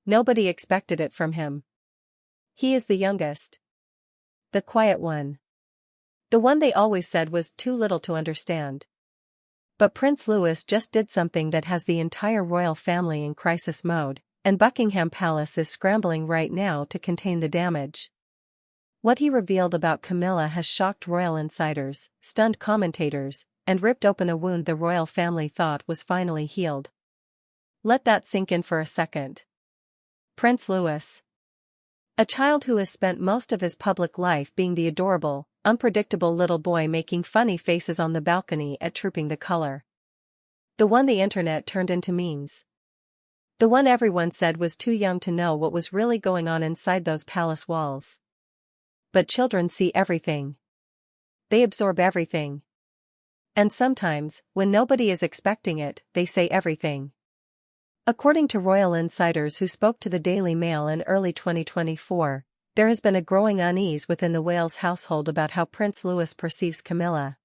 nobody expected it from him. He is the youngest. The quiet one. The one they always said was too little to understand. But Prince Louis just did something that has the entire royal family in crisis mode, and Buckingham Palace is scrambling right now to contain the damage. What he revealed about Camilla has shocked royal insiders, stunned commentators, and ripped open a wound the royal family thought was finally healed. Let that sink in for a second. Prince Louis. A child who has spent most of his public life being the adorable, unpredictable little boy making funny faces on the balcony at Trooping the Color. The one the internet turned into memes. The one everyone said was too young to know what was really going on inside those palace walls. But children see everything. They absorb everything. And sometimes, when nobody is expecting it, they say everything. According to royal insiders who spoke to the Daily Mail in early 2024, there has been a growing unease within the Wales household about how Prince Louis perceives Camilla.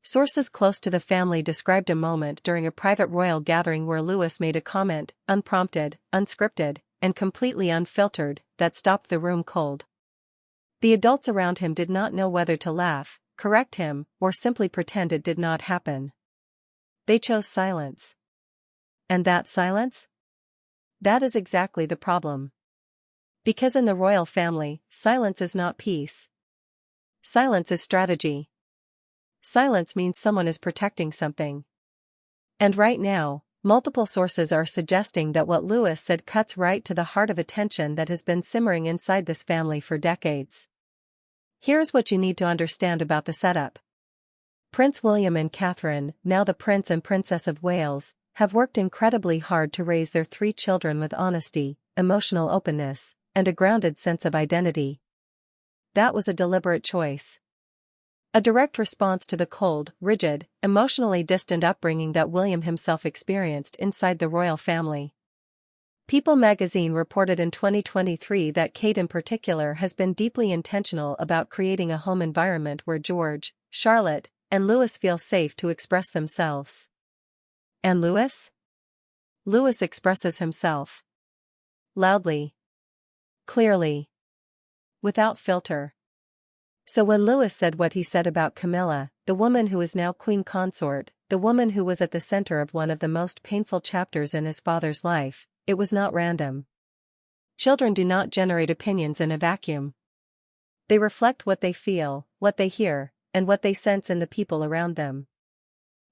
Sources close to the family described a moment during a private royal gathering where Louis made a comment, unprompted, unscripted, and completely unfiltered, that stopped the room cold. The adults around him did not know whether to laugh, correct him, or simply pretend it did not happen. They chose silence. And that silence? That is exactly the problem. Because in the royal family, silence is not peace. Silence is strategy. Silence means someone is protecting something. And right now, multiple sources are suggesting that what Louis said cuts right to the heart of a tension that has been simmering inside this family for decades. Here's what you need to understand about the setup. Prince William and Catherine, now the Prince and Princess of Wales, have worked incredibly hard to raise their 3 children with honesty, emotional openness, and a grounded sense of identity. That was a deliberate choice. A direct response to the cold, rigid, emotionally distant upbringing that William himself experienced inside the royal family. People magazine reported in 2023 that Kate in particular has been deeply intentional about creating a home environment where George, Charlotte, and Louis feel safe to express themselves. And Louis? Louis expresses himself. Loudly. Clearly. Without filter. So when Louis said what he said about Camilla, the woman who is now queen consort, the woman who was at the center of one of the most painful chapters in his father's life, it was not random. Children do not generate opinions in a vacuum. They reflect what they feel, what they hear, and what they sense in the people around them.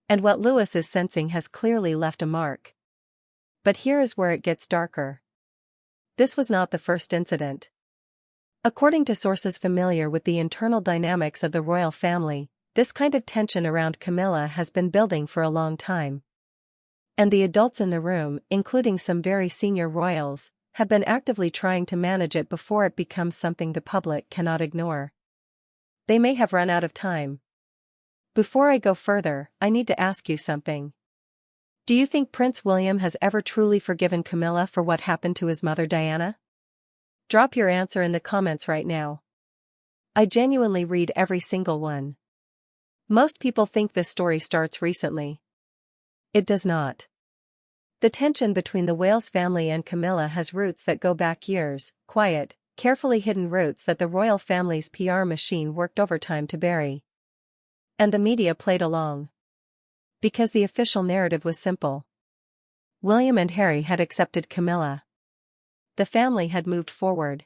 And what Louis is sensing has clearly left a mark. But here is where it gets darker. This was not the first incident. According to sources familiar with the internal dynamics of the royal family, this kind of tension around Camilla has been building for a long time. And the adults in the room, including some very senior royals, have been actively trying to manage it before it becomes something the public cannot ignore. They may have run out of time. Before I go further, I need to ask you something. Do you think Prince William has ever truly forgiven Camilla for what happened to his mother Diana? Drop your answer in the comments right now. I genuinely read every single one. Most people think this story starts recently. It does not. The tension between the Wales family and Camilla has roots that go back years, quiet, carefully hidden roots that the royal family's PR machine worked overtime to bury. And the media played along. Because the official narrative was simple. William and Harry had accepted Camilla. The family had moved forward.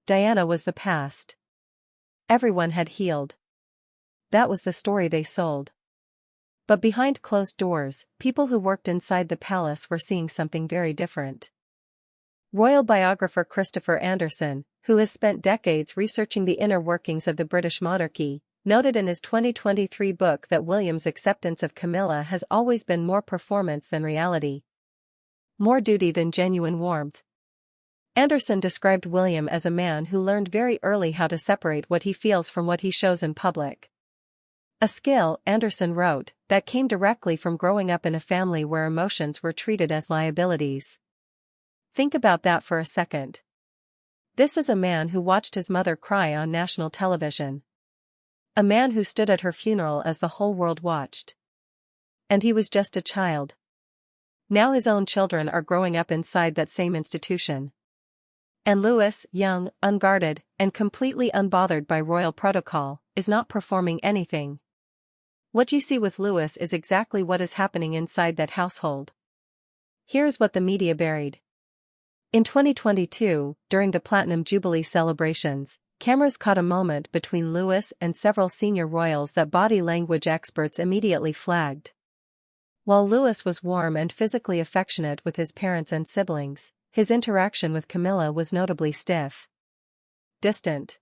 Diana was the past. Everyone had healed. That was the story they sold. But behind closed doors, people who worked inside the palace were seeing something very different. Royal biographer Christopher Anderson, who has spent decades researching the inner workings of the British monarchy, noted in his 2023 book that William's acceptance of Camilla has always been more performance than reality. More duty than genuine warmth. Anderson described William as a man who learned very early how to separate what he feels from what he shows in public. A skill, Anderson wrote, that came directly from growing up in a family where emotions were treated as liabilities. Think about that for a second. This is a man who watched his mother cry on national television. A man who stood at her funeral as the whole world watched. And he was just a child. Now his own children are growing up inside that same institution. And Louis, young, unguarded, and completely unbothered by royal protocol, is not performing anything. What you see with Louis is exactly what is happening inside that household. Here's what the media buried. In 2022, during the Platinum Jubilee celebrations, cameras caught a moment between Louis and several senior royals that body language experts immediately flagged. While Louis was warm and physically affectionate with his parents and siblings, his interaction with Camilla was notably stiff. Distant.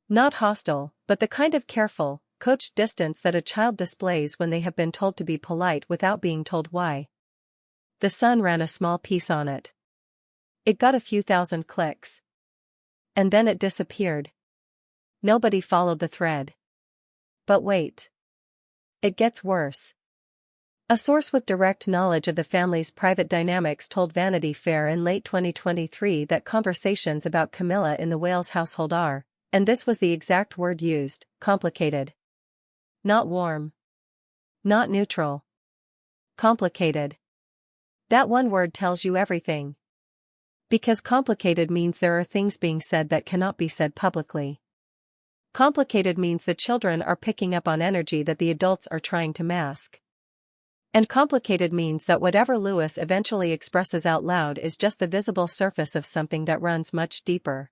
Not hostile, but the kind of careful, coached distance that a child displays when they have been told to be polite without being told why. The Sun ran a small piece on it. It got a few thousand clicks. And then it disappeared. Nobody followed the thread. But wait. It gets worse. A source with direct knowledge of the family's private dynamics told Vanity Fair in late 2023 that conversations about Camilla in the Wales household are, and this was the exact word used, complicated. Not warm. Not neutral. Complicated. That one word tells you everything. Because complicated means there are things being said that cannot be said publicly. Complicated means the children are picking up on energy that the adults are trying to mask. And complicated means that whatever Louis eventually expresses out loud is just the visible surface of something that runs much deeper.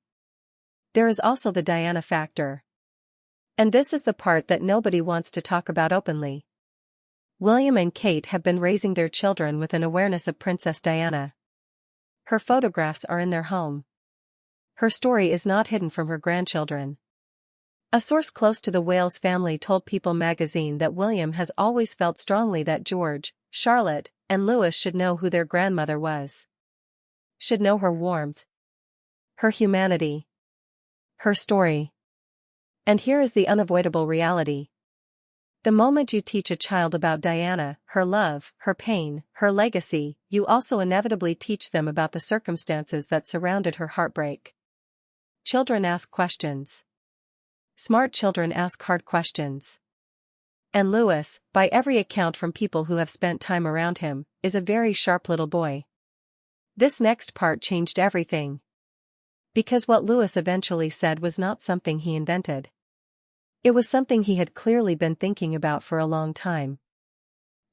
There is also the Diana factor. And this is the part that nobody wants to talk about openly. William and Kate have been raising their children with an awareness of Princess Diana. Her photographs are in their home. Her story is not hidden from her grandchildren. A source close to the Wales family told People magazine that William has always felt strongly that George, Charlotte, and Louis should know who their grandmother was. Should know her warmth. Her humanity. Her story. And here is the unavoidable reality. The moment you teach a child about Diana, her love, her pain, her legacy, you also inevitably teach them about the circumstances that surrounded her heartbreak. Children ask questions. Smart children ask hard questions. And Louis, by every account from people who have spent time around him, is a very sharp little boy. This next part changed everything. Because what Louis eventually said was not something he invented. It was something he had clearly been thinking about for a long time.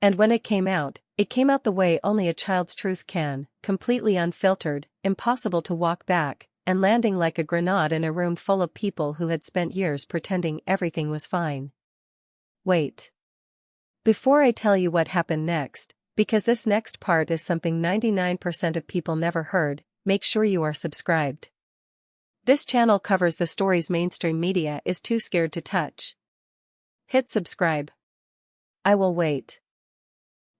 And when it came out the way only a child's truth can, completely unfiltered, impossible to walk back, and landing like a grenade in a room full of people who had spent years pretending everything was fine. Wait. Before I tell you what happened next, because this next part is something 99% of people never heard, make sure you are subscribed. This channel covers the stories mainstream media is too scared to touch. Hit subscribe. I will wait.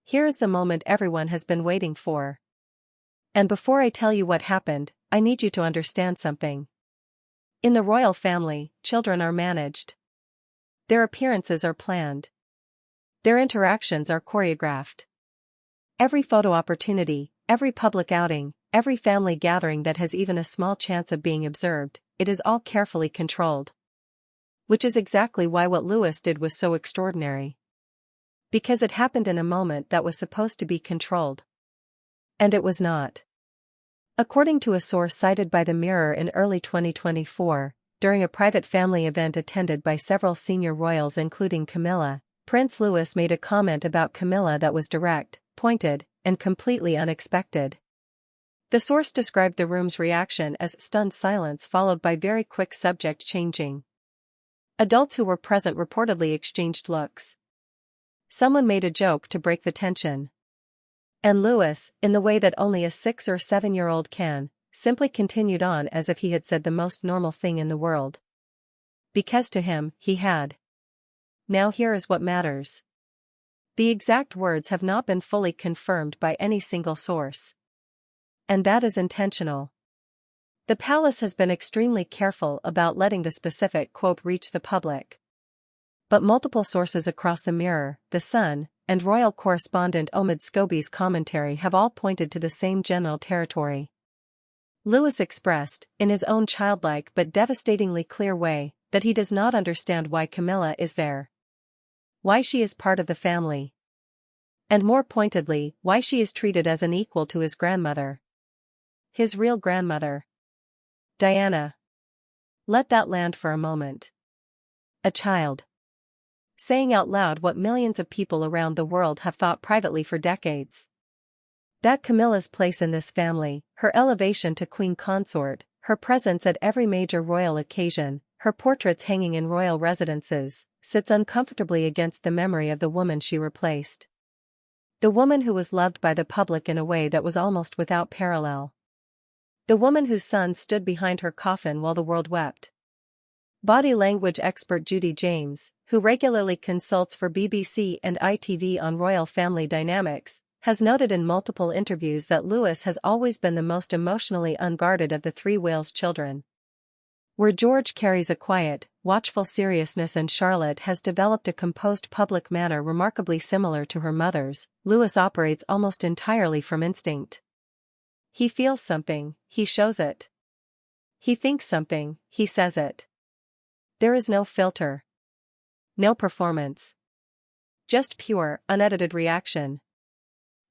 Here is the moment everyone has been waiting for. And before I tell you what happened, I need you to understand something. In the royal family, children are managed. Their appearances are planned. Their interactions are choreographed. Every photo opportunity, every public outing, every family gathering that has even a small chance of being observed, it is all carefully controlled. Which is exactly why what Louis did was so extraordinary. Because it happened in a moment that was supposed to be controlled. And it was not. According to a source cited by the Mirror in early 2024, during a private family event attended by several senior royals including Camilla, Prince Louis made a comment about Camilla that was direct, pointed, and completely unexpected. The source described the room's reaction as stunned silence followed by very quick subject changing. Adults who were present reportedly exchanged looks. Someone made a joke to break the tension. And Louis, in the way that only a 6 or 7-year-old can, simply continued on as if he had said the most normal thing in the world. Because to him, he had. Now here is what matters. The exact words have not been fully confirmed by any single source. And that is intentional. The palace has been extremely careful about letting the specific quote reach the public. But multiple sources across the Mirror, the Sun, and royal correspondent Omid Scobie's commentary have all pointed to the same general territory. Louis expressed, in his own childlike but devastatingly clear way, that he does not understand why Camilla is there. Why she is part of the family. And more pointedly, why she is treated as an equal to his grandmother. His real grandmother. Diana. Let that land for a moment. A child. Saying out loud what millions of people around the world have thought privately for decades. That Camilla's place in this family, her elevation to queen consort, her presence at every major royal occasion, her portraits hanging in royal residences, sits uncomfortably against the memory of the woman she replaced. The woman who was loved by the public in a way that was almost without parallel. The woman whose son stood behind her coffin while the world wept. Body language expert Judy James, who regularly consults for BBC and ITV on royal family dynamics, has noted in multiple interviews that Louis has always been the most emotionally unguarded of the three Wales children. Where George carries a quiet, watchful seriousness and Charlotte has developed a composed public manner remarkably similar to her mother's, Louis operates almost entirely from instinct. He feels something, he shows it. He thinks something, he says it. There is no filter. No performance. Just pure, unedited reaction.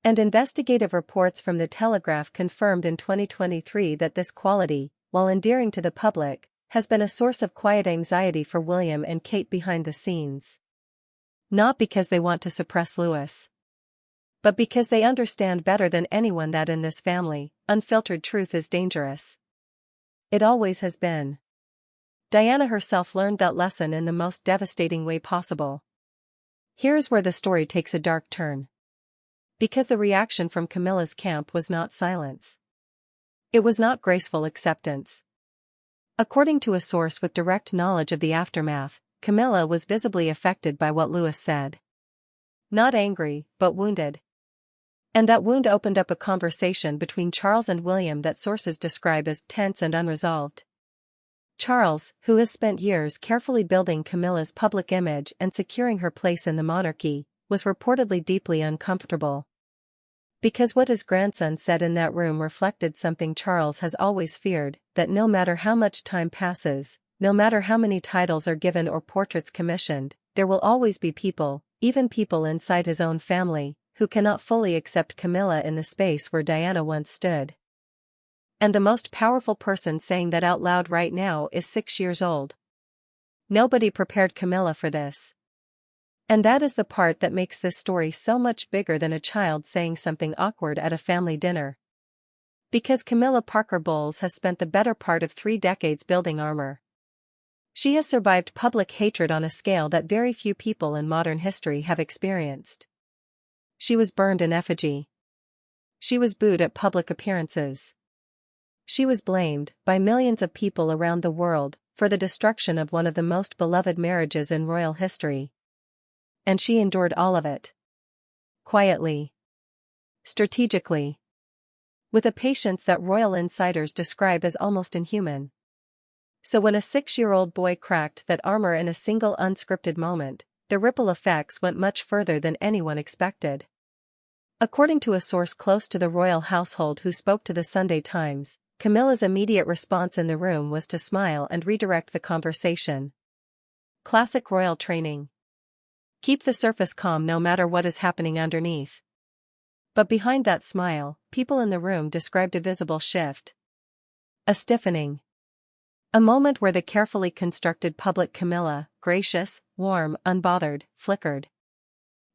And investigative reports from The Telegraph confirmed in 2023 that this quality, while endearing to the public, has been a source of quiet anxiety for William and Kate behind the scenes. Not because they want to suppress Louis, but because they understand better than anyone that in this family, unfiltered truth is dangerous. It always has been. Diana herself learned that lesson in the most devastating way possible. Here's where the story takes a dark turn. Because the reaction from Camilla's camp was not silence. It was not graceful acceptance. According to a source with direct knowledge of the aftermath, Camilla was visibly affected by what Louis said. Not angry, but wounded. And that wound opened up a conversation between Charles and William that sources describe as tense and unresolved. Charles, who has spent years carefully building Camilla's public image and securing her place in the monarchy, was reportedly deeply uncomfortable. Because what his grandson said in that room reflected something Charles has always feared, that no matter how much time passes, no matter how many titles are given or portraits commissioned, there will always be people, even people inside his own family, who cannot fully accept Camilla in the space where Diana once stood. And the most powerful person saying that out loud right now is 6 years old. Nobody prepared Camilla for this. And that is the part that makes this story so much bigger than a child saying something awkward at a family dinner. Because Camilla Parker Bowles has spent the better part of 3 decades building armor. She has survived public hatred on a scale that very few people in modern history have experienced. She was burned in effigy. She was booed at public appearances. She was blamed, by millions of people around the world, for the destruction of one of the most beloved marriages in royal history. And she endured all of it. Quietly. Strategically. With a patience that royal insiders describe as almost inhuman. So when a 6-year-old boy cracked that armor in a single unscripted moment, the ripple effects went much further than anyone expected. According to a source close to the royal household who spoke to the Sunday Times, Camilla's immediate response in the room was to smile and redirect the conversation. Classic royal training. Keep the surface calm no matter what is happening underneath. But behind that smile, people in the room described a visible shift. A stiffening. A moment where the carefully constructed public Camilla, gracious, warm, unbothered, flickered.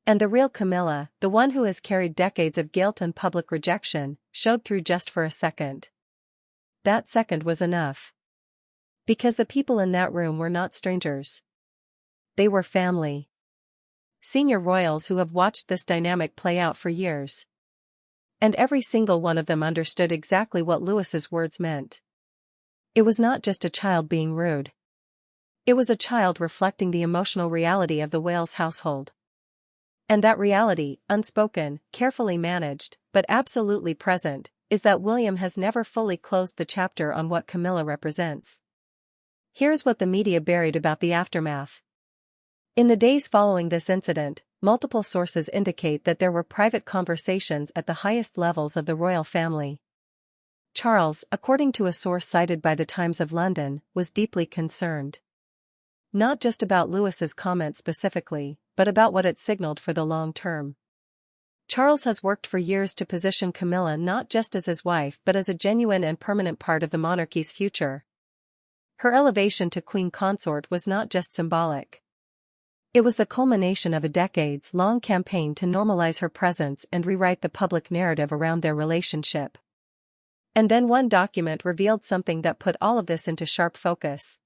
And the real Camilla, the one who has carried decades of guilt and public rejection, showed through just for a second. That second was enough. Because the people in that room were not strangers. They were family. Senior royals who have watched this dynamic play out for years. And every single one of them understood exactly what Louis's words meant. It was not just a child being rude. It was a child reflecting the emotional reality of the Wales household. And that reality, unspoken, carefully managed, but absolutely present, is that William has never fully closed the chapter on what Camilla represents. Here's what the media buried about the aftermath. In the days following this incident, multiple sources indicate that there were private conversations at the highest levels of the royal family. Charles, according to a source cited by the Times of London, was deeply concerned. Not just about Louis's comment specifically, but about what it signaled for the long term. Charles has worked for years to position Camilla not just as his wife but as a genuine and permanent part of the monarchy's future. Her elevation to queen consort was not just symbolic. It was the culmination of a decades-long campaign to normalize her presence and rewrite the public narrative around their relationship. And then one document revealed something that put all of this into sharp focus.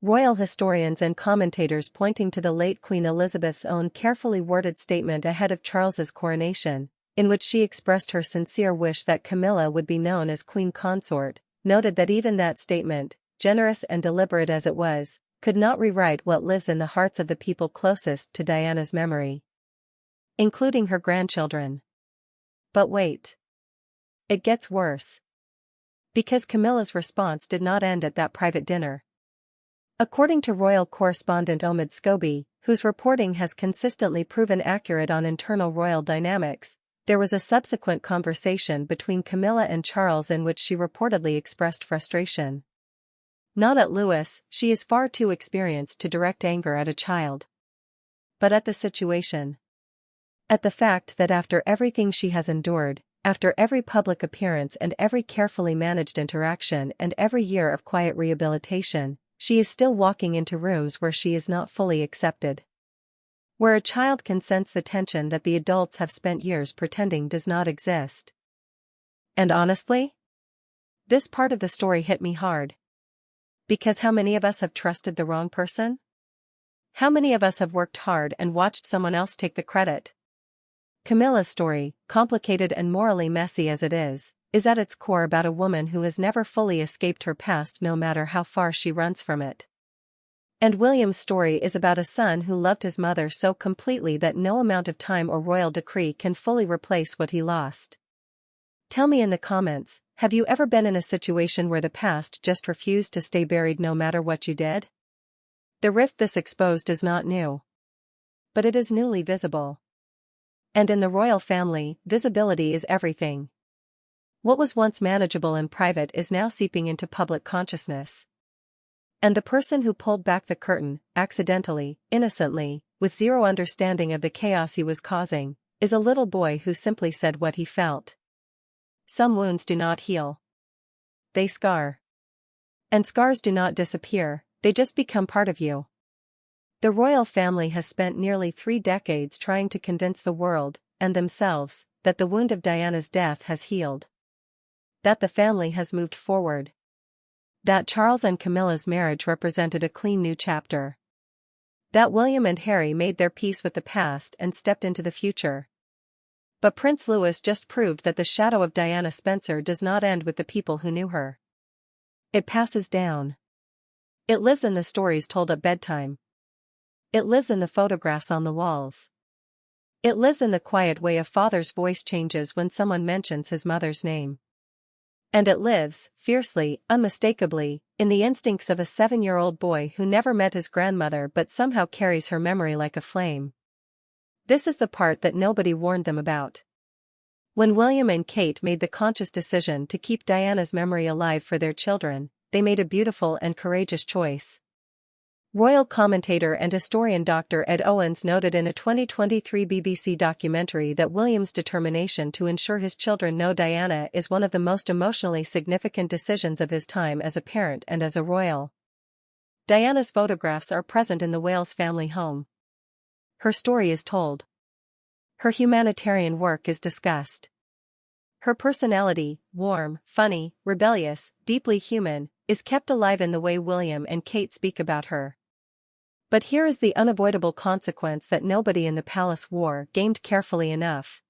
Royal historians and commentators pointing to the late Queen Elizabeth's own carefully worded statement ahead of Charles's coronation, in which she expressed her sincere wish that Camilla would be known as queen consort, noted that even that statement, generous and deliberate as it was, could not rewrite what lives in the hearts of the people closest to Diana's memory, including her grandchildren. But wait. It gets worse. Because Camilla's response did not end at that private dinner. According to royal correspondent Omid Scobie, whose reporting has consistently proven accurate on internal royal dynamics, there was a subsequent conversation between Camilla and Charles in which she reportedly expressed frustration. Not at Louis, she is far too experienced to direct anger at a child. But at the situation. At the fact that after everything she has endured, after every public appearance and every carefully managed interaction and every year of quiet rehabilitation, she is still walking into rooms where she is not fully accepted. Where a child can sense the tension that the adults have spent years pretending does not exist. And honestly, this part of the story hit me hard. Because how many of us have trusted the wrong person? How many of us have worked hard and watched someone else take the credit? Camilla's story, complicated and morally messy as it is at its core about a woman who has never fully escaped her past no matter how far she runs from it. And William's story is about a son who loved his mother so completely that no amount of time or royal decree can fully replace what he lost. Tell me in the comments, have you ever been in a situation where the past just refused to stay buried no matter what you did? The rift this exposed is not new. But it is newly visible. And in the royal family, visibility is everything. What was once manageable in private is now seeping into public consciousness. And the person who pulled back the curtain, accidentally, innocently, with zero understanding of the chaos he was causing, is a little boy who simply said what he felt. Some wounds do not heal. They scar. And scars do not disappear, they just become part of you. The royal family has spent nearly 3 decades trying to convince the world, and themselves, that the wound of Diana's death has healed. That the family has moved forward. That Charles and Camilla's marriage represented a clean new chapter. That William and Harry made their peace with the past and stepped into the future. But Prince Louis just proved that the shadow of Diana Spencer does not end with the people who knew her. It passes down. It lives in the stories told at bedtime. It lives in the photographs on the walls. It lives in the quiet way a father's voice changes when someone mentions his mother's name. And it lives, fiercely, unmistakably, in the instincts of a 7-year-old boy who never met his grandmother but somehow carries her memory like a flame. This is the part that nobody warned them about. When William and Kate made the conscious decision to keep Diana's memory alive for their children, they made a beautiful and courageous choice. Royal commentator and historian Dr. Ed Owens noted in a 2023 BBC documentary that William's determination to ensure his children know Diana is one of the most emotionally significant decisions of his time as a parent and as a royal. Diana's photographs are present in the Wales family home. Her story is told. Her humanitarian work is discussed. Her personality, warm, funny, rebellious, deeply human, is kept alive in the way William and Kate speak about her. But here is the unavoidable consequence that nobody in the palace wore gamed carefully enough.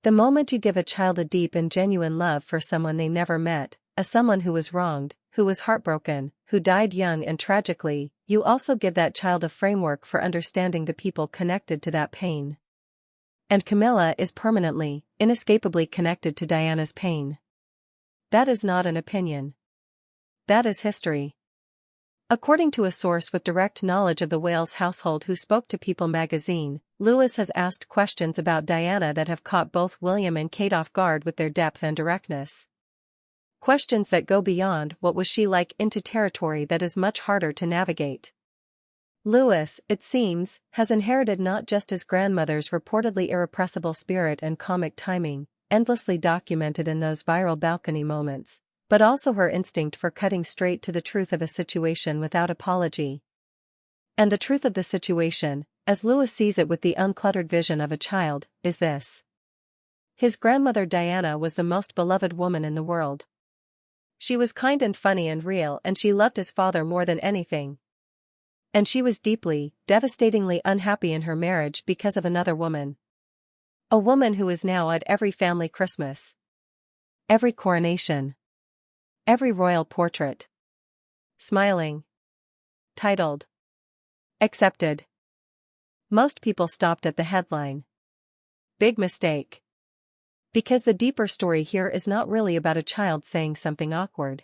The moment you give a child a deep and genuine love for someone they never met, a someone who was wronged, who was heartbroken, who died young and tragically, you also give that child a framework for understanding the people connected to that pain. And Camilla is permanently, inescapably connected to Diana's pain. That is not an opinion. That is history. According to a source with direct knowledge of the Wales household who spoke to People magazine, Louis has asked questions about Diana that have caught both William and Kate off guard with their depth and directness. Questions that go beyond what was she like into territory that is much harder to navigate. Louis, it seems, has inherited not just his grandmother's reportedly irrepressible spirit and comic timing, endlessly documented in those viral balcony moments, but also her instinct for cutting straight to the truth of a situation without apology. And the truth of the situation, as Louis sees it with the uncluttered vision of a child, is this. His grandmother Diana was the most beloved woman in the world. She was kind and funny and real, and she loved his father more than anything. And she was deeply, devastatingly unhappy in her marriage because of another woman. A woman who is now at every family Christmas, every coronation, every royal portrait. Smiling. Titled. Accepted. Most people stopped at the headline. Big mistake. Because the deeper story here is not really about a child saying something awkward.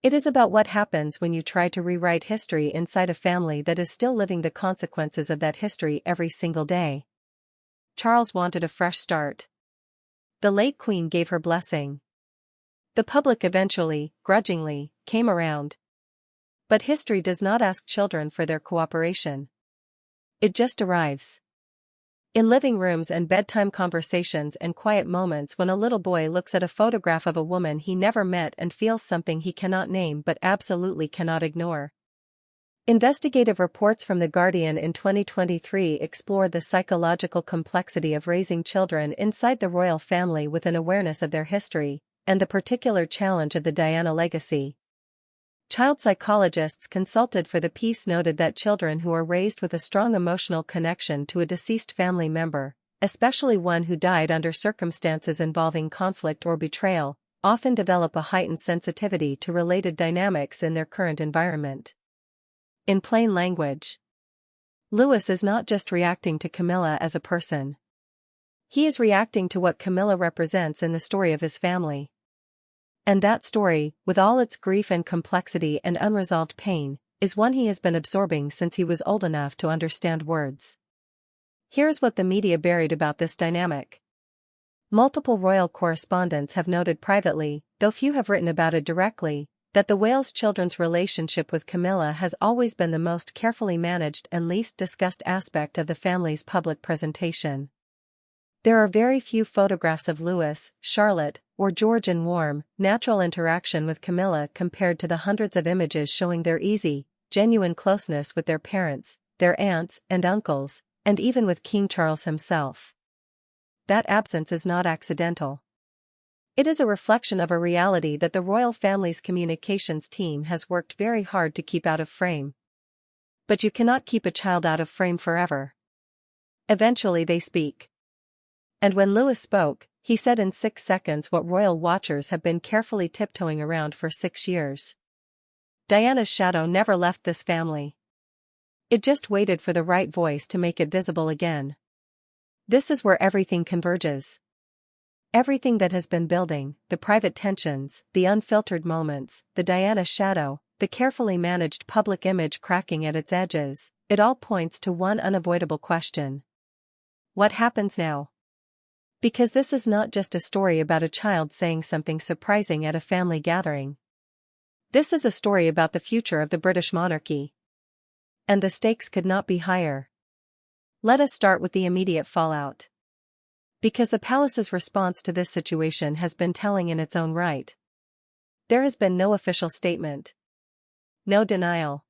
It is about what happens when you try to rewrite history inside a family that is still living the consequences of that history every single day. Charles wanted a fresh start. The late Queen gave her blessing. The public eventually, grudgingly, came around. But history does not ask children for their cooperation. It just arrives. In living rooms and bedtime conversations and quiet moments when a little boy looks at a photograph of a woman he never met and feels something he cannot name but absolutely cannot ignore. Investigative reports from The Guardian in 2023 explored the psychological complexity of raising children inside the royal family with an awareness of their history, and the particular challenge of the Diana legacy. Child psychologists consulted for the piece noted that children who are raised with a strong emotional connection to a deceased family member, especially one who died under circumstances involving conflict or betrayal, often develop a heightened sensitivity to related dynamics in their current environment. In plain language, Louis is not just reacting to Camilla as a person. He is reacting to what Camilla represents in the story of his family. And that story, with all its grief and complexity and unresolved pain, is one he has been absorbing since he was old enough to understand words. Here's what the media buried about this dynamic. Multiple royal correspondents have noted privately, though few have written about it directly, that the Wales children's relationship with Camilla has always been the most carefully managed and least discussed aspect of the family's public presentation. There are very few photographs of Louis, Charlotte, or George in warm, natural interaction with Camilla compared to the hundreds of images showing their easy, genuine closeness with their parents, their aunts and uncles, and even with King Charles himself. That absence is not accidental. It is a reflection of a reality that the royal family's communications team has worked very hard to keep out of frame. But you cannot keep a child out of frame forever. Eventually they speak. And when Louis spoke, he said in 6 seconds what royal watchers have been carefully tiptoeing around for 6 years. Diana's shadow never left this family. It just waited for the right voice to make it visible again. This is where everything converges. Everything that has been building, the private tensions, the unfiltered moments, the Diana shadow, the carefully managed public image cracking at its edges, it all points to one unavoidable question. What happens now? Because this is not just a story about a child saying something surprising at a family gathering. This is a story about the future of the British monarchy. And the stakes could not be higher. Let us start with the immediate fallout. Because the palace's response to this situation has been telling in its own right. There has been no official statement. No denial.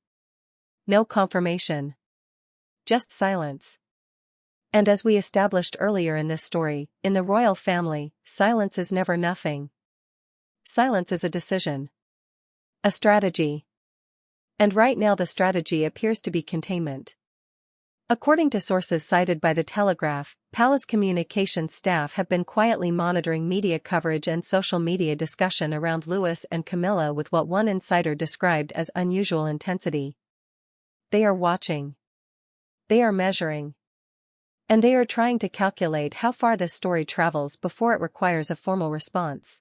No confirmation. Just silence. And as we established earlier in this story, in the royal family, silence is never nothing. Silence is a decision. A strategy. And right now the strategy appears to be containment. According to sources cited by The Telegraph, palace communications staff have been quietly monitoring media coverage and social media discussion around Louis and Camilla with what one insider described as unusual intensity. They are watching. They are measuring. And they are trying to calculate how far this story travels before it requires a formal response.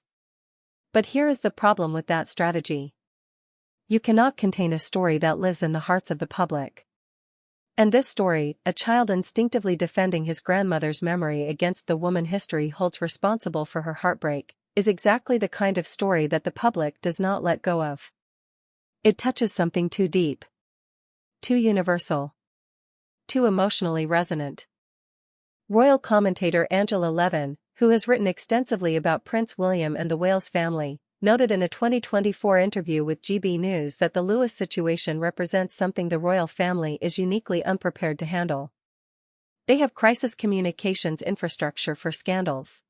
But here is the problem with that strategy. You cannot contain a story that lives in the hearts of the public. And this story, a child instinctively defending his grandmother's memory against the woman history holds responsible for her heartbreak, is exactly the kind of story that the public does not let go of. It touches something too deep. too universal, too emotionally resonant. Royal commentator Angela Levin, who has written extensively about Prince William and the Wales family, noted in a 2024 interview with GB News that the Lewis situation represents something the royal family is uniquely unprepared to handle. They have crisis communications infrastructure for scandals,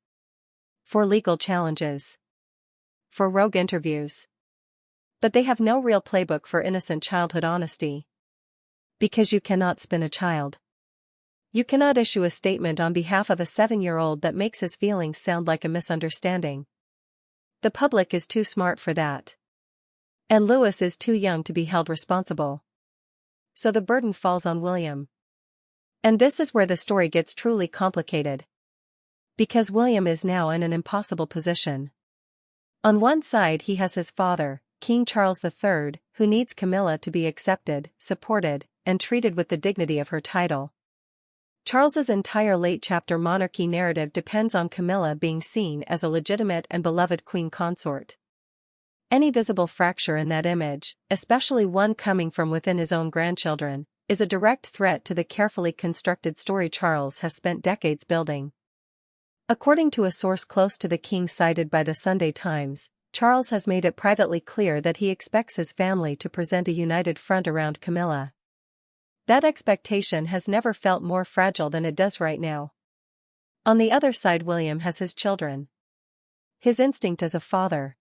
for legal challenges, for rogue interviews. But they have no real playbook for innocent childhood honesty. Because you cannot spin a child. You cannot issue a statement on behalf of a 7-year-old that makes his feelings sound like a misunderstanding. The public is too smart for that. And Lewis is too young to be held responsible. So the burden falls on William. And this is where the story gets truly complicated. Because William is now in an impossible position. On one side he has his father, King Charles III, who needs Camilla to be accepted, supported, and treated with the dignity of her title. Charles's entire late chapter monarchy narrative depends on Camilla being seen as a legitimate and beloved queen consort. Any visible fracture in that image, especially one coming from within his own grandchildren, is a direct threat to the carefully constructed story Charles has spent decades building. According to a source close to the king cited by the Sunday Times, Charles has made it privately clear that he expects his family to present a united front around Camilla. That expectation has never felt more fragile than it does right now. On the other side, William has his children. His instinct as a father.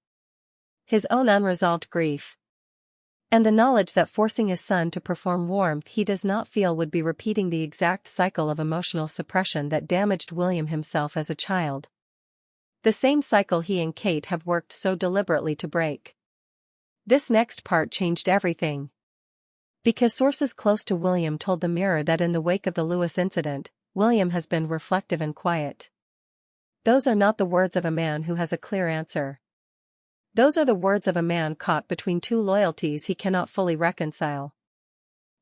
His own unresolved grief. And the knowledge that forcing his son to perform warmth he does not feel would be repeating the exact cycle of emotional suppression that damaged William himself as a child. The same cycle he and Kate have worked so deliberately to break. This next part changed everything. Because sources close to William told the Mirror that in the wake of the Lewis incident, William has been reflective and quiet. Those are not the words of a man who has a clear answer. Those are the words of a man caught between two loyalties he cannot fully reconcile.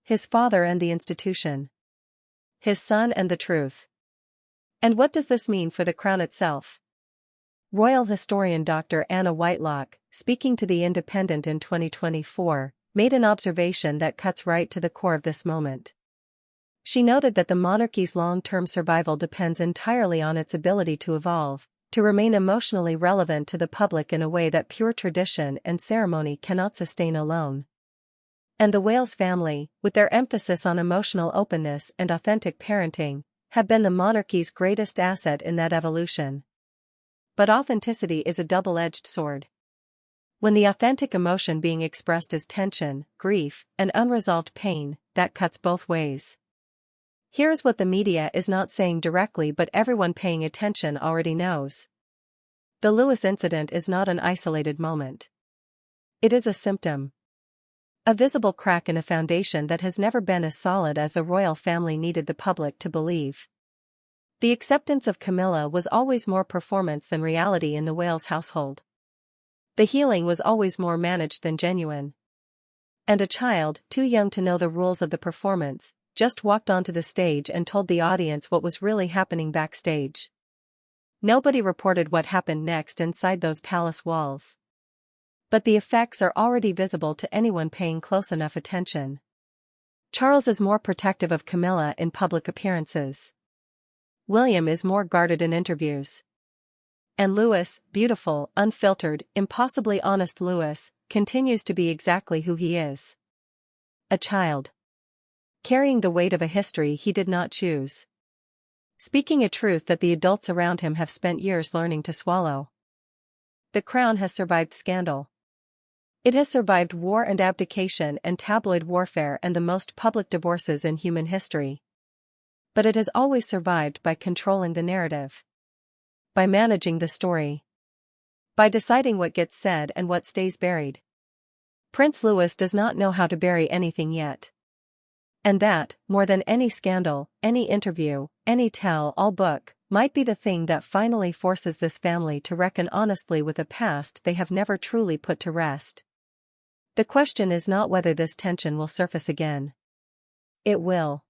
His father and the institution. His son and the truth. And what does this mean for the crown itself? Royal historian Dr. Anna Whitelock, speaking to The Independent in 2024, made an observation that cuts right to the core of this moment. She noted that the monarchy's long-term survival depends entirely on its ability to evolve, to remain emotionally relevant to the public in a way that pure tradition and ceremony cannot sustain alone. And the Wales family, with their emphasis on emotional openness and authentic parenting, have been the monarchy's greatest asset in that evolution. But authenticity is a double-edged sword. When the authentic emotion being expressed is tension, grief, and unresolved pain, that cuts both ways. Here's what the media is not saying directly but everyone paying attention already knows. The Lewis incident is not an isolated moment. It is a symptom. A visible crack in a foundation that has never been as solid as the royal family needed the public to believe. The acceptance of Camilla was always more performance than reality in the Wales household. The healing was always more managed than genuine. And a child, too young to know the rules of the performance, just walked onto the stage and told the audience what was really happening backstage. Nobody reported what happened next inside those palace walls. But the effects are already visible to anyone paying close enough attention. Charles is more protective of Camilla in public appearances. William is more guarded in interviews. And Lewis, beautiful, unfiltered, impossibly honest Lewis, continues to be exactly who he is. A child. Carrying the weight of a history he did not choose. Speaking a truth that the adults around him have spent years learning to swallow. The crown has survived scandal. It has survived war and abdication and tabloid warfare and the most public divorces in human history. But it has always survived by controlling the narrative. By managing the story. By deciding what gets said and what stays buried. Prince Louis does not know how to bury anything yet. And that, more than any scandal, any interview, any tell-all book, might be the thing that finally forces this family to reckon honestly with a past they have never truly put to rest. The question is not whether this tension will surface again. It will.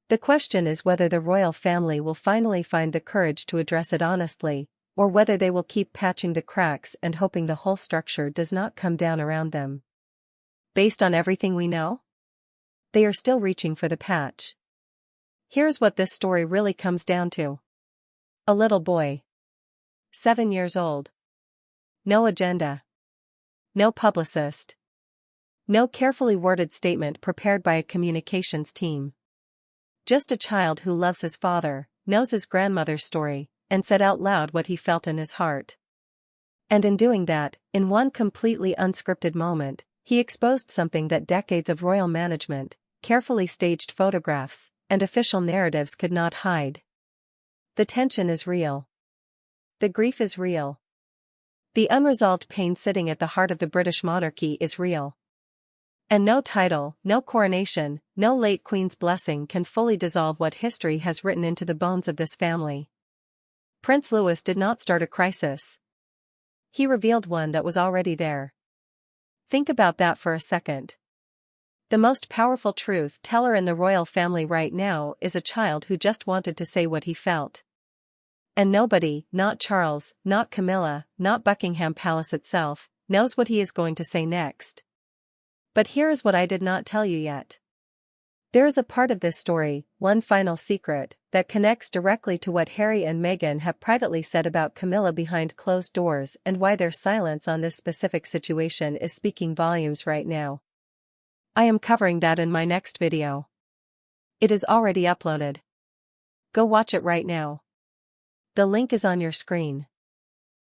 The question is whether the royal family will finally find the courage to address it honestly, or whether they will keep patching the cracks and hoping the whole structure does not come down around them. Based on everything we know? they are still reaching for the patch. Here's what this story really comes down to. A little boy. 7 years old. No agenda. No publicist. No carefully worded statement prepared by a communications team. Just a child who loves his father, knows his grandmother's story, and said out loud what he felt in his heart. And in doing that, in one completely unscripted moment, he exposed something that decades of royal management, carefully staged photographs, and official narratives could not hide. The tension is real. The grief is real. The unresolved pain sitting at the heart of the British monarchy is real. And no title, no coronation, no late Queen's blessing can fully dissolve what history has written into the bones of this family. Prince Louis did not start a crisis. He revealed one that was already there. Think about that for a second. The most powerful truth teller in the royal family right now is a child who just wanted to say what he felt. And nobody, not Charles, not Camilla, not Buckingham Palace itself, knows what he is going to say next. But here is what I did not tell you yet. There is a part of this story, one final secret, that connects directly to what Harry and Meghan have privately said about Camilla behind closed doors and why their silence on this specific situation is speaking volumes right now. I am covering that in my next video. It is already uploaded. Go watch it right now. The link is on your screen.